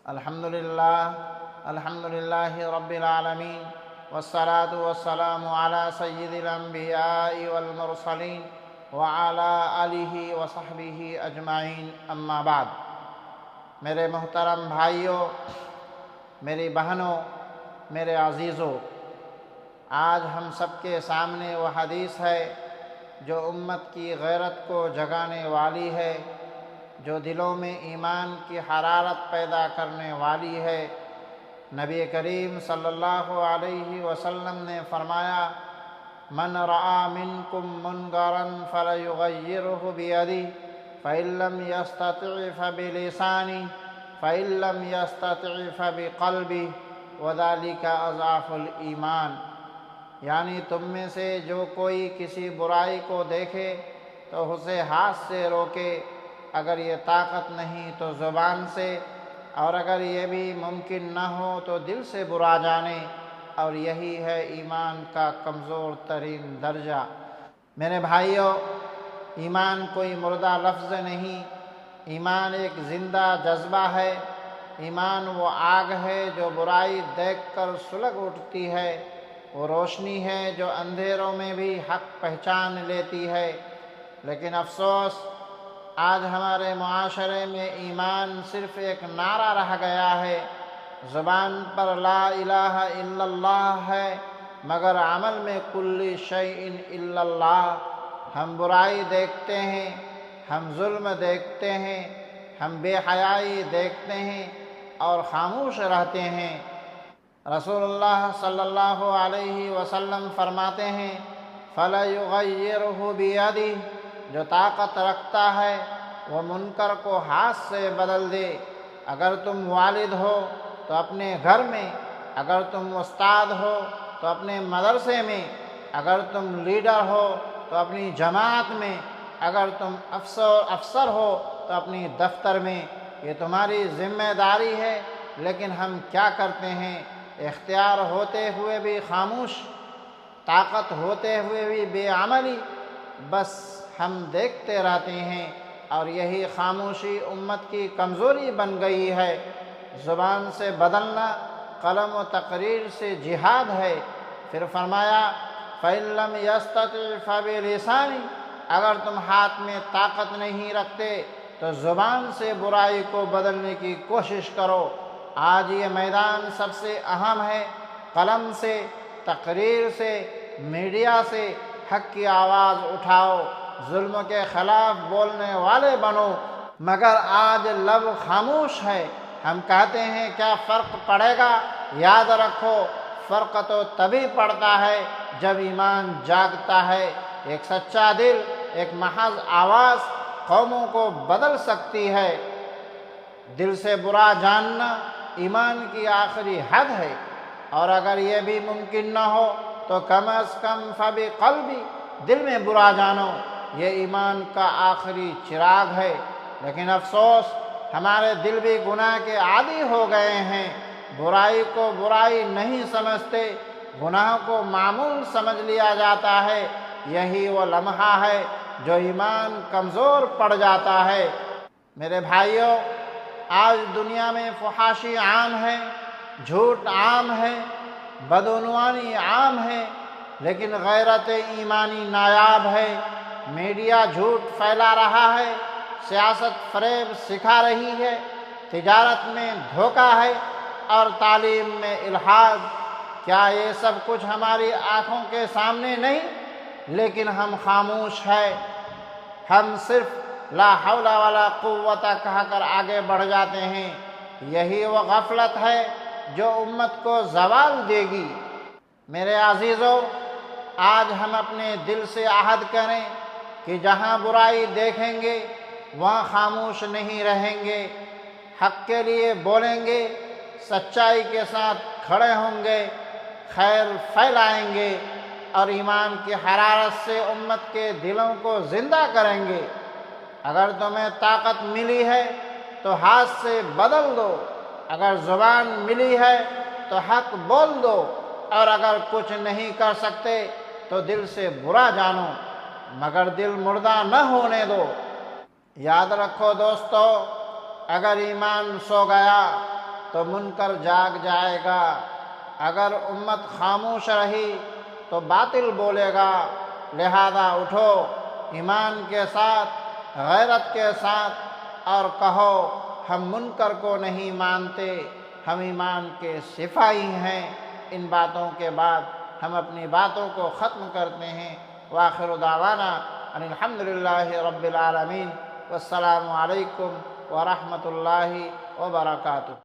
الحمد للہ رب العالمین والصلاة والسلام علی سید الانبیاء والمرسلین وعلی آلہ وصحبہ اجمعین، اما بعد۔ میرے محترم بھائیوں، میری بہنوں، میرے عزیزوں، آج ہم سب کے سامنے وہ حدیث ہے جو امت کی غیرت کو جگانے والی ہے، جو دلوں میں ایمان کی حرارت پیدا کرنے والی ہے۔ نبی کریم صلی اللہ علیہ وسلم نے فرمایا، من رأى منکم منکرا فلیغیرہ بیدہ فإن لم یستطع فبلسانہ فإن لم یستطع فبقلبہ وذلک اضعف الایمان۔ یعنی تم میں سے جو کوئی کسی برائی کو دیکھے تو اسے ہاتھ سے روکے، اگر یہ طاقت نہیں تو زبان سے، اور اگر یہ بھی ممکن نہ ہو تو دل سے برا جانے، اور یہی ہے ایمان کا کمزور ترین درجہ۔ میرے بھائیوں، ایمان کوئی مردہ لفظ نہیں، ایمان ایک زندہ جذبہ ہے۔ ایمان وہ آگ ہے جو برائی دیکھ کر سلگ اٹھتی ہے، وہ روشنی ہے جو اندھیروں میں بھی حق پہچان لیتی ہے۔ لیکن افسوس، آج ہمارے معاشرے میں ایمان صرف ایک نعرہ رہ گیا ہے۔ زبان پر لا الہ الا اللہ ہے، مگر عمل میں کل شیء الا اللہ۔ ہم برائی دیکھتے ہیں، ہم ظلم دیکھتے ہیں، ہم بے حیائی دیکھتے ہیں اور خاموش رہتے ہیں۔ رسول اللہ صلی اللہ علیہ وسلم فرماتے ہیں، فَلَيُغَيِّرْهُ بِيَدِهِ، جو طاقت رکھتا ہے وہ منکر کو ہاتھ سے بدل دے۔ اگر تم والد ہو تو اپنے گھر میں، اگر تم استاد ہو تو اپنے مدرسے میں، اگر تم لیڈر ہو تو اپنی جماعت میں، اگر تم افسر ہو تو اپنی دفتر میں، یہ تمہاری ذمہ داری ہے۔ لیکن ہم کیا کرتے ہیں؟ اختیار ہوتے ہوئے بھی خاموش، طاقت ہوتے ہوئے بھی بے عملی، بس ہم دیکھتے رہتے ہیں، اور یہی خاموشی امت کی کمزوری بن گئی ہے۔ زبان سے بدلنا قلم و تقریر سے جہاد ہے۔ پھر فرمایا، فَإِن لَّمْ يَسْتَطِعْ فَبِلِسَانِهِ، اگر تم ہاتھ میں طاقت نہیں رکھتے تو زبان سے برائی کو بدلنے کی کوشش کرو۔ آج یہ میدان سب سے اہم ہے۔ قلم سے، تقریر سے، میڈیا سے حق کی آواز اٹھاؤ، ظلم کے خلاف بولنے والے بنو۔ مگر آج لب خاموش ہے۔ ہم کہتے ہیں کیا فرق پڑے گا؟ یاد رکھو، فرق تو تبھی پڑتا ہے جب ایمان جاگتا ہے۔ ایک سچا دل، ایک محض آواز قوموں کو بدل سکتی ہے۔ دل سے برا جاننا ایمان کی آخری حد ہے، اور اگر یہ بھی ممکن نہ ہو تو کم از کم فبقلبی، دل میں برا جانو، یہ ایمان کا آخری چراغ ہے۔ لیکن افسوس، ہمارے دل بھی گناہ کے عادی ہو گئے ہیں۔ برائی کو برائی نہیں سمجھتے، گناہ کو معمول سمجھ لیا جاتا ہے۔ یہی وہ لمحہ ہے جو ایمان کمزور پڑ جاتا ہے۔ میرے بھائیوں، آج دنیا میں فحاشی عام ہے، جھوٹ عام ہے، بدعنوانی عام ہے، لیکن غیرت ایمانی نایاب ہے۔ میڈیا جھوٹ پھیلا رہا ہے، سیاست فریب سکھا رہی ہے، تجارت میں دھوکہ ہے، اور تعلیم میں الحاد۔ کیا یہ سب کچھ ہماری آنکھوں کے سامنے نہیں؟ لیکن ہم خاموش ہیں۔ ہم صرف لا حول ولا قوت کہہ کر آگے بڑھ جاتے ہیں۔ یہی وہ غفلت ہے جو امت کو زوال دے گی۔ میرے عزیزو، آج ہم اپنے دل سے عہد کریں کہ جہاں برائی دیکھیں گے وہاں خاموش نہیں رہیں گے، حق کے لیے بولیں گے، سچائی کے ساتھ کھڑے ہوں گے، خیر پھیلائیں گے، اور ایمان کی حرارت سے امت کے دلوں کو زندہ کریں گے۔ اگر تمہیں طاقت ملی ہے تو ہاتھ سے بدل دو، اگر زبان ملی ہے تو حق بول دو، اور اگر کچھ نہیں کر سکتے تو دل سے برا جانو، مگر دل مردہ نہ ہونے دو۔ یاد رکھو دوستو، اگر ایمان سو گیا تو منکر جاگ جائے گا، اگر امت خاموش رہی تو باطل بولے گا۔ لہذا اٹھو ایمان کے ساتھ، غیرت کے ساتھ، اور کہو ہم منکر کو نہیں مانتے، ہم ایمان کے سپاہی ہیں۔ ان باتوں کے بعد ہم اپنی باتوں کو ختم کرتے ہیں۔ وآخر دعوانا ان الحمدللہ رب العالمین، والسلام علیکم ورحمۃ اللہ وبرکاتہ۔